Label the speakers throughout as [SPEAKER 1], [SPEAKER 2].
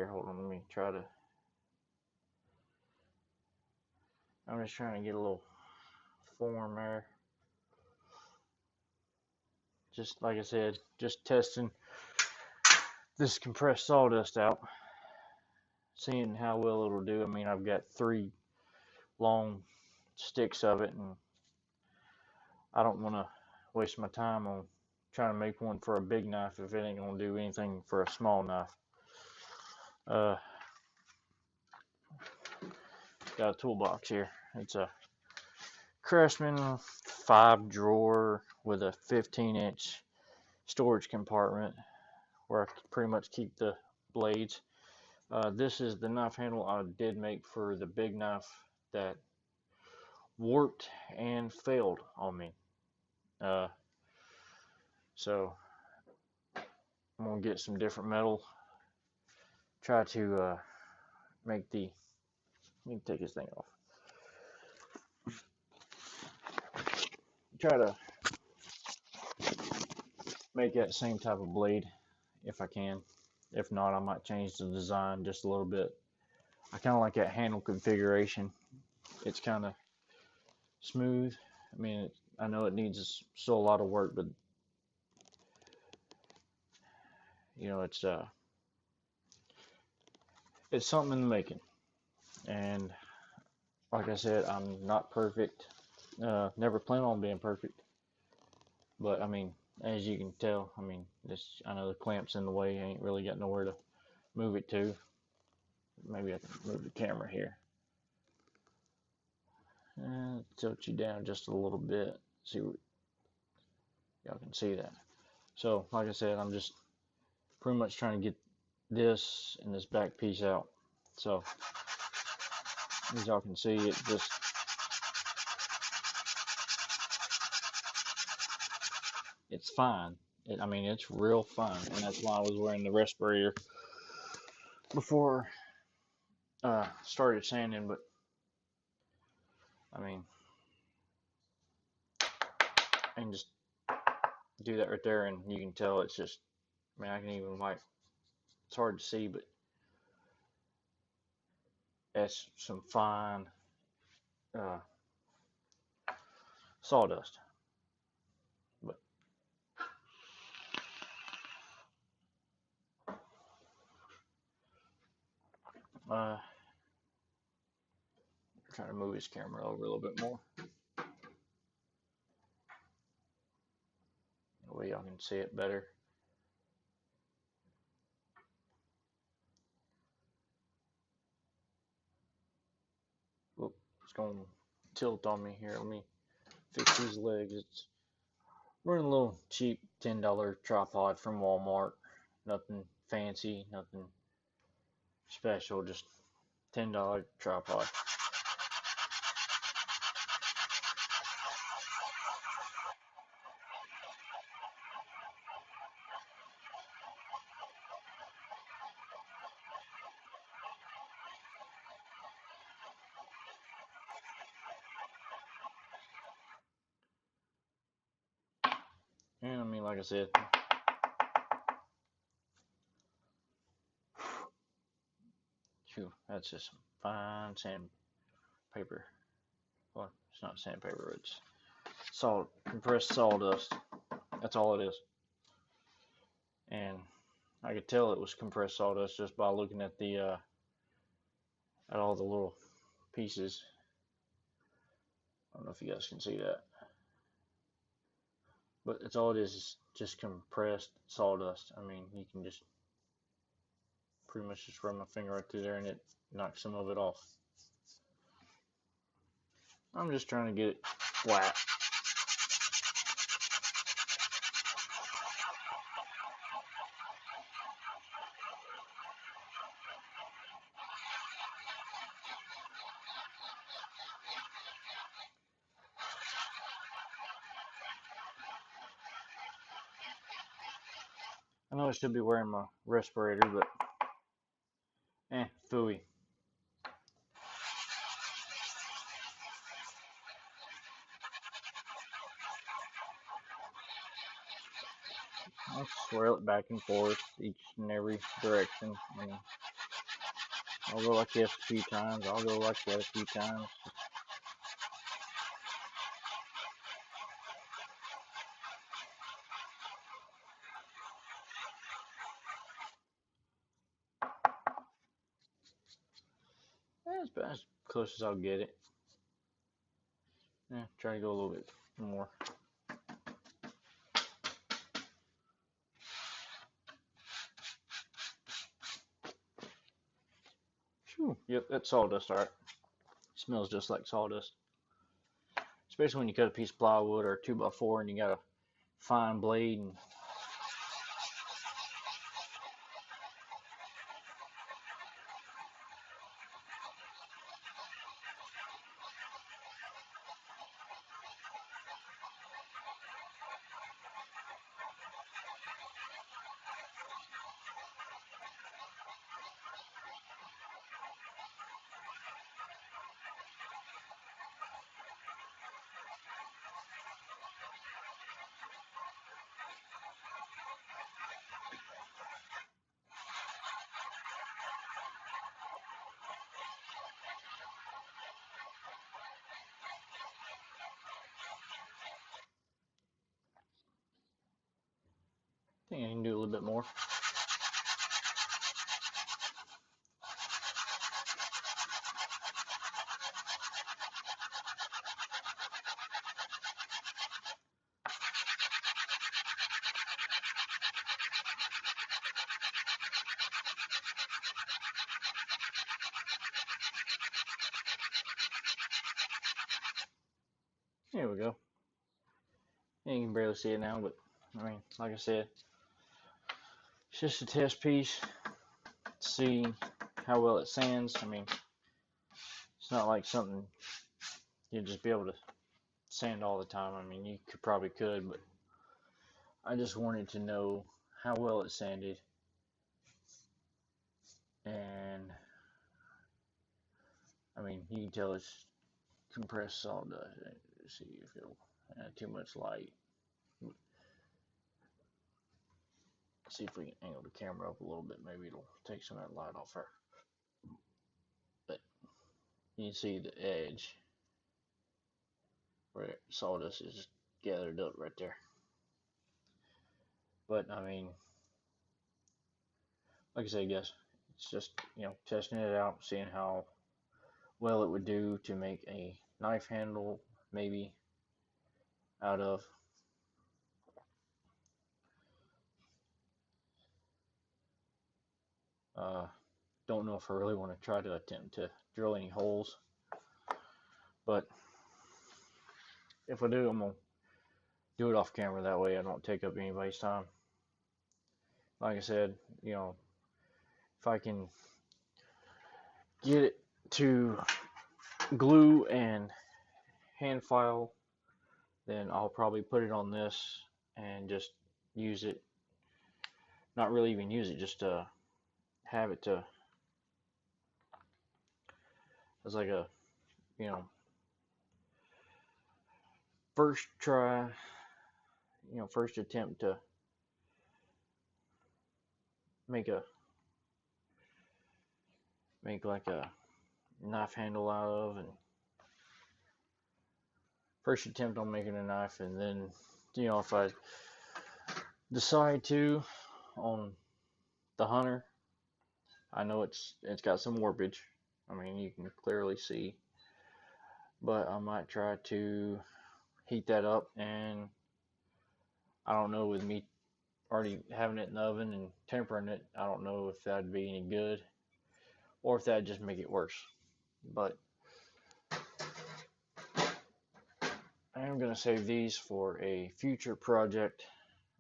[SPEAKER 1] here. Hold on, let me try to. I'm just trying to get a little form there. Just like I said, just testing this compressed sawdust out, seeing how well it'll do. I mean, I've got 3 long sticks of it, and I don't want to waste my time on trying to make one for a big knife if it ain't gonna do anything for a small knife. Got a toolbox here. It's a Craftsman 5-drawer with a 15-inch storage compartment where I pretty much keep the blades. This is the knife handle I did make for the big knife that warped and failed on me. So I'm gonna get some different metal. Try to make the. Let me take this thing off. Try to make that same type of blade if I can. If not, I might change the design just a little bit. I kind of like that handle configuration. It's kind of smooth. I mean, I know it needs still a lot of work, but you know, it's something in the making. And like I said, I'm not perfect. Never plan on being perfect. But I mean, as you can tell, I mean, I know the clamp's in the way. I ain't really got nowhere to move it to. Maybe I can move the camera here. Tilt you down just a little bit. See what y'all can see that. So, like I said, I'm just pretty much trying to get this and this back piece out. So, as y'all can see, it's fine. I mean, it's real fine, and that's why I was wearing the respirator before started sanding. But I mean, I can just do that right there, and you can tell it's just. I mean, I can even like. It's hard to see, but that's some fine uh, sawdust. But trying to move his camera over a little bit more. That way y'all can see it better. Whoop, it's going to tilt on me here. Let me fix these legs. It's running a little cheap $10 tripod from Walmart. Nothing fancy, nothing special, just $10 tripod. And I mean, like I said, phew, that's just some fine sandpaper. Well, it's not sandpaper, it's compressed sawdust. That's all it is. And I could tell it was compressed sawdust just by looking at at all the little pieces. I don't know if you guys can see that, but it's all it is just compressed sawdust. I mean, you can just pretty much just run my finger right through there and it knocks some of it off. I'm just trying to get it flat. I know I should be wearing my respirator, but phooey. I'll swirl it back and forth each and every direction. I'll go like this a few times. I'll go like that a few times. That's about as close as I'll get it. Yeah, try to go a little bit more. Whew. Yep, that's sawdust, alright. Smells just like sawdust. Especially when you cut a piece of plywood or a 2x4 and you got a fine blade and I think I can do a little bit more. There we go. You can barely see it now, but I mean, like I said, it's just a test piece to see how well it sands. I mean, it's not like something you'd just be able to sand all the time. I mean, you probably could, but I just wanted to know how well it sanded. And I mean, you can tell it's compressed sawdust. Let's see if it'll add too much light. See if we can angle the camera up a little bit. Maybe it'll take some of that light off her. But you can see the edge where sawdust is gathered up right there. But I mean, like I said, guys, it's just, you know, testing it out, seeing how well it would do to make a knife handle, maybe out of. Don't know if I really want to try to attempt to drill any holes, but if I do, I'm gonna do it off camera. That way I don't take up anybody's time. Like I said, you know, if I can get it to glue and hand file, then I'll probably put it on this and just use it. Not really even use it, just have it to as like a, you know, first try, you know, first attempt to make like a knife handle out of, and first attempt on making a knife. And then, you know, if I decide to on the hunter, I know it's got some warpage. I mean, you can clearly see, but I might try to heat that up. And I don't know, with me already having it in the oven and tempering it, I don't know if that'd be any good or if that'd just make it worse. But I am going to save these for a future project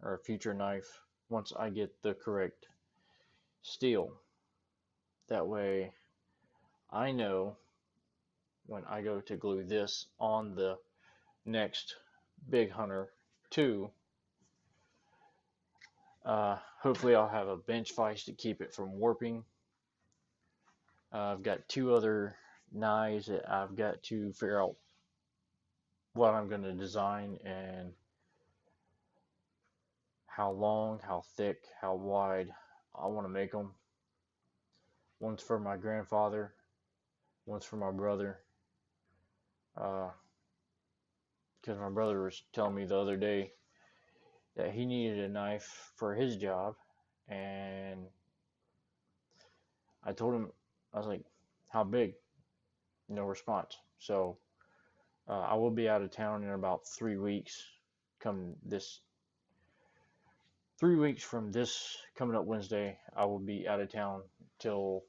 [SPEAKER 1] or a future knife once I get the correct steel. That way I know when I go to glue this on the next Big Hunter 2, hopefully I'll have a bench vise to keep it from warping. I've got 2 other knives that I've got to figure out what I'm going to design and how long, how thick, how wide I want to make them. One's for my grandfather, one's for my brother. Because my brother was telling me the other day that he needed a knife for his job, and I told him, I was like, how big? No response. So I will be out of town in about 3 weeks. Come this 3 weeks from this coming up Wednesday, I will be out of town till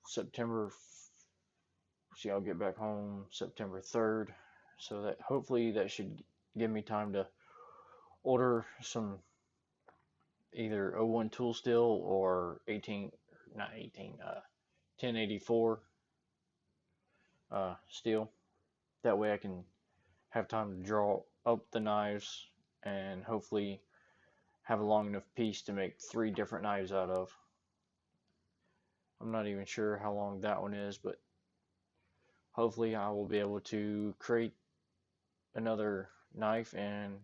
[SPEAKER 1] September. See, I'll get back home September 3rd, so that hopefully that should give me time to order some either O1 tool steel or 18, not 18, 1084 steel. That way I can have time to draw up the knives and hopefully have a long enough piece to make 3 different knives out of. I'm not even sure how long that one is, but hopefully I will be able to create another knife and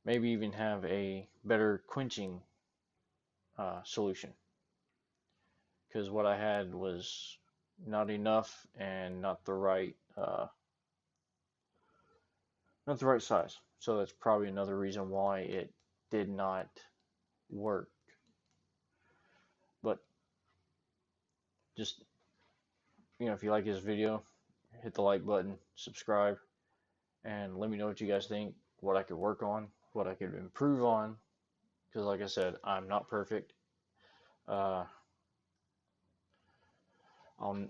[SPEAKER 1] maybe even have a better quenching solution, because what I had was not enough and not the right size. So that's probably another reason why it did not work. But just, if you like this video, hit the like button, subscribe, and let me know what you guys think, what I could work on, what I could improve on. Because like I said, I'm not perfect. Uh, I'll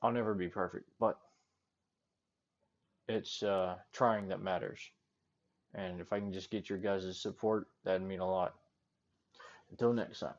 [SPEAKER 1] I'll never be perfect, but it's trying that matters. And if I can just get your guys' support, that'd mean a lot. Until next time.